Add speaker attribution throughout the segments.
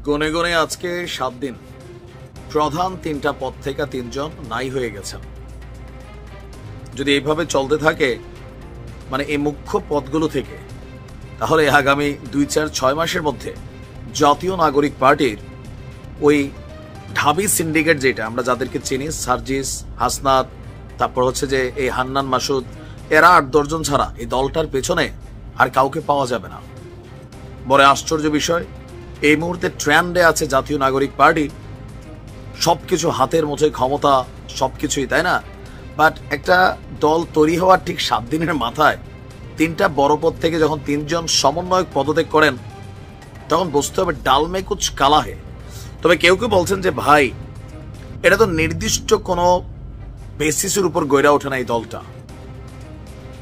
Speaker 1: গনে গনে আজকে 7 দিন প্রধান 3টা পদ থেকে 3 জন নাই হয়ে গেছেন। যদি এইভাবে চলতে থাকে মানে এই মুখ্য পদগুলো থেকে, তাহলে আগামী 2-4-6 মাসের মধ্যে জাতীয় নাগরিক পার্টির ওই ঢাবি সিন্ডিকেট, যেটা আমরা যাদেরকে চিনি, সার্জিস, হাসনাত, তারপর হচ্ছে যে এই হান্নান মাসুদ, এরা 8-10 জন ছাড়া এই দলটার পেছনে আর কাউকে পাওয়া যাবে না। বড় আশ্চর্য বিষয়, এই মুহূর্তে ট্রেন্ডে আছে জাতীয় নাগরিক পার্টি, সবকিছু হাতের মুঠোয়, ক্ষমতা সবকিছুই, তাই না? বাট একটা দল তৈরি হওয়ার ঠিক 7 দিনের মাথায় 3টা বড় পদ থেকে যখন 3 জন সমন্বয়ক পদত্যাগ করেন, তখন বুঝতে হবে ডাল মে কুছ কালা হে। তবে কেউ কেউ বলছেন যে ভাই, এটা তো নির্দিষ্ট কোনো বেসিসের উপর গড়ে ওঠে না এই দলটা,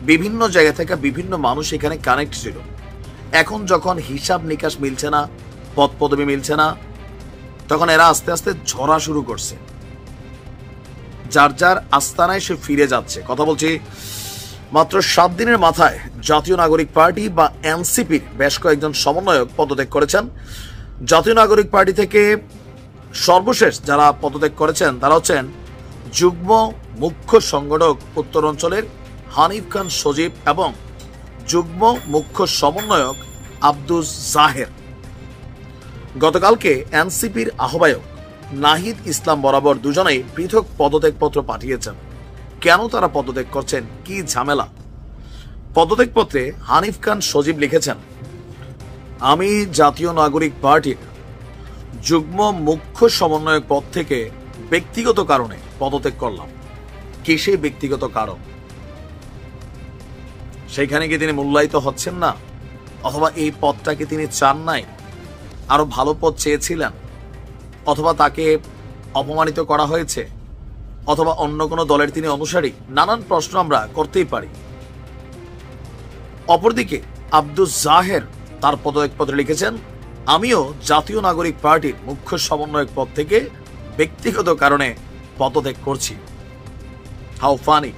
Speaker 1: বিভিন্ন জায়গা থেকে বিভিন্ন মানুষ এখানে কানেক্ট ছিল। এখন যখন হিসাব নিকাশ মিলছে না, পদ পদবি মিলছে না, তখন এরা আস্তে আস্তে ঝরা শুরু করছে, যার যার আস্তানায় সে ফিরে যাচ্ছে। কথা বলছি, মাত্র 7 দিনের মাথায় জাতীয় নাগরিক পার্টি বা এনসিপির বেশ কয়েকজন সমন্বয়ক পদত্যাগ করেছেন। জাতীয় নাগরিক পার্টি থেকে সর্বশেষ যারা পদত্যাগ করেছেন তারা হচ্ছেন যুগ্ম মুখ্য সংগঠক উত্তরাঞ্চলের হানিফ খান সজীব এবং যুগ্ম মুখ্য সমন্বয়ক আব্দুস জাহের। গতকালকে এনসিপির আহ্বায়ক নাহিদ ইসলাম বরাবর দুজনেই পৃথক পদত্যাগপত্র পাঠিয়েছেন। কেন তারা পদত্যাগ করছেন, কি ঝামেলা? পদত্যাগপত্রে হানিফ খান সজীব লিখেছেন, আমি জাতীয় নাগরিক পার্টির যুগ্ম মুখ্য সমন্বয়ক পদ থেকে ব্যক্তিগত কারণে পদত্যাগ করলাম। কি সেই ব্যক্তিগত কারণ? সেখানে কি তিনি মূল্যায়িত হচ্ছেন না, অথবা এই পদটাকে তিনি চান নাই, আরো ভালো পদ চেয়েছিলেন, অথবা তাকে অপমানিত করা হয়েছে, অথবা অন্য কোনো দলের তিনি অনুসারী? নানান প্রশ্ন আমরা করতেই পারি। অপরদিকে আব্দুস জাহের তার পদত্যাগপত্রে লিখেছেন, আমিও জাতীয় নাগরিক পার্টির মুখ্য সমন্বয়ক পদ থেকে ব্যক্তিগত কারণে পদত্যাগ করছি। How funny!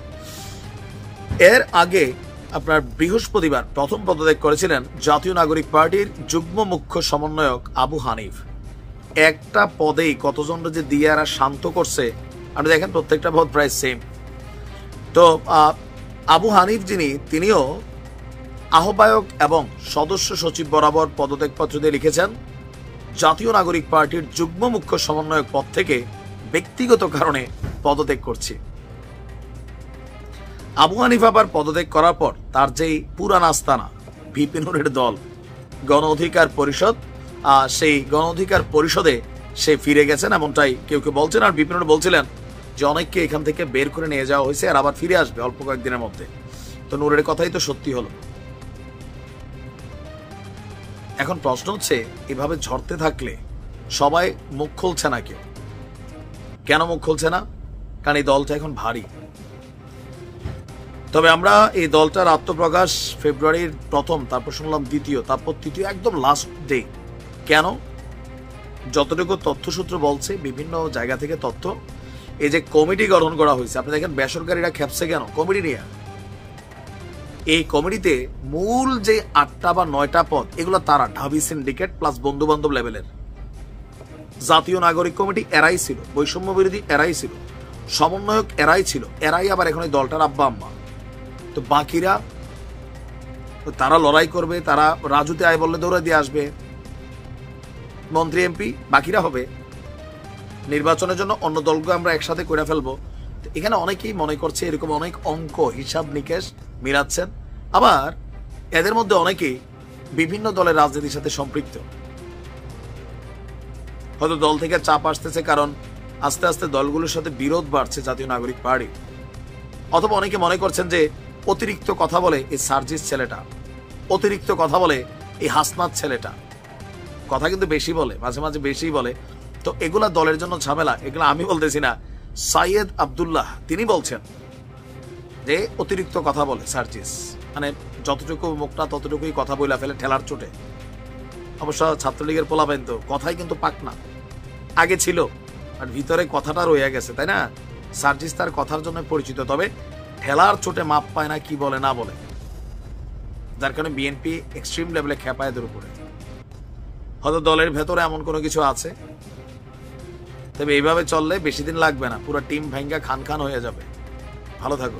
Speaker 1: এর আগে আপনার বৃহস্পতিবার প্রথম পদত্যাগ করেছিলেন জাতীয় নাগরিক পার্টির যুগ্ম মুখ্য সমন্বয়ক আবু হানিফ। একটা পদেই কতজন যে দিয়ে আর শান্ত করছে আপনি দেখেন, প্রত্যেকটা পদ প্রায় সেম। তো আবু হানিফ তিনিও আহ্বায়ক এবং সদস্য সচিব বরাবর পদত্যাগপত্র দিয়ে লিখেছেন, জাতীয় নাগরিক পার্টির যুগ্ম মুখ্য সমন্বয়ক পদ থেকে ব্যক্তিগত কারণে পদত্যাগ করছি। আবু হানিফ আবার পদত্যাগ করার পর তার যেই পুরান আস্তানা ভিপি নুরের দল গণ অধিকার পরিষদ, সেই গণ অধিকার পরিষদে সে ফিরে গেছেন, এমনটাই কেউ কেউ বলছেন। আর ভিপি নুর বলছিলেন যে অনেককে এখান থেকে বের করে নিয়ে যাওয়া হয়েছে আর আবার ফিরে আসবে অল্প কয়েকদিনের মধ্যে। তো নুরের কথাই তো সত্যি হলো। এখন প্রশ্ন হচ্ছে, এভাবে ঝরতে থাকলে সবাই মুখ খুলছে না। কেন মুখ খুলছে না? কারণ এই দলটা এখন ভারী। তবে আমরা এই দলটার আত্মপ্রকাশ ফেব্রুয়ারির প্রথম, তারপর শুনলাম দ্বিতীয়, তারপর তৃতীয়, একদম লাস্ট ডে। কেন? যতটুকু তথ্যসূত্র বলছে, বিভিন্ন জায়গা থেকে তথ্য, এই যে কমিটি গঠন করা হয়েছে, আপনি দেখেন বেসরকারিরা খেপছে কেন কমিটি নিয়ে। এই কমিটিতে মূল যে 8টা বা 9টা পদ, এগুলো তারা ঢাবি সিন্ডিকেট প্লাস বন্ধু বান্ধব লেভেলের। জাতীয় নাগরিক কমিটি এরাই ছিল, বৈষম্য বিরোধী এরাই ছিল, সমন্বয়ক এরাই ছিল, এরাই আবার এখন এই দলটার আব্বা আম্মা। তো বাকিরা তারা লড়াই করবে, তারা রাজুতে আয় বললে দৌড়ে দিয়ে আসবে, মন্ত্রী এমপি বাকিরা হবে। নির্বাচনের জন্য অন্য দলকে আমরা একসাথে করে ফেলবো। এখানে অনেকেই মনে করছে এরকম অনেক অঙ্ক হিসাব নিকেশ মিলাচ্ছেন। আবার এদের মধ্যে অনেকেই বিভিন্ন দলের রাজনীতির সাথে সম্পৃক্ত। হয়তো দল থেকে চাপ আসতেছে, কারণ আস্তে আস্তে দলগুলোর সাথে বিরোধ বাড়ছে জাতীয় নাগরিক পার্টি। অথবা অনেকে মনে করছেন যে অতিরিক্ত কথা বলে এই সার্জিস ছেলেটা, অতিরিক্ত কথা বলে এই হাসনাত ছেলেটা, কথা কিন্তু বেশি বলে, মাঝে মাঝে বেশি বলে। তো এগুলা দলের জন্য ঝামেলা। এগুলো আমি বলতেছি না, সাইয়েদ আব্দুল্লাহ তিনি বলছেন যে অতিরিক্ত কথা বলে সার্জিস, মানে যতটুকু মুখটা ততটুকুই কথা বইলা ফেলে ঠেলার চোটে। অবশ্য ছাত্রলীগের পোলাবেন তো কথাই কিন্তু পাক না, আগে ছিল, আর ভিতরে কথাটা রয়ে গেছে, তাই না? সার্জিস তার কথার জন্য পরিচিত, তবে ঠেলার চোটে মাপ পায় না কি বলে না বলে, যার কারণে বিএনপি এক্সট্রিম লেভেলে খেপায় এদের উপরে। হয়তো দলের ভেতরে এমন কোনো কিছু আছে। তবে এইভাবে চললে বেশি দিন লাগবে না, পুরো টিম ভেঙ্গা খান খান হয়ে যাবে। ভালো থাকো।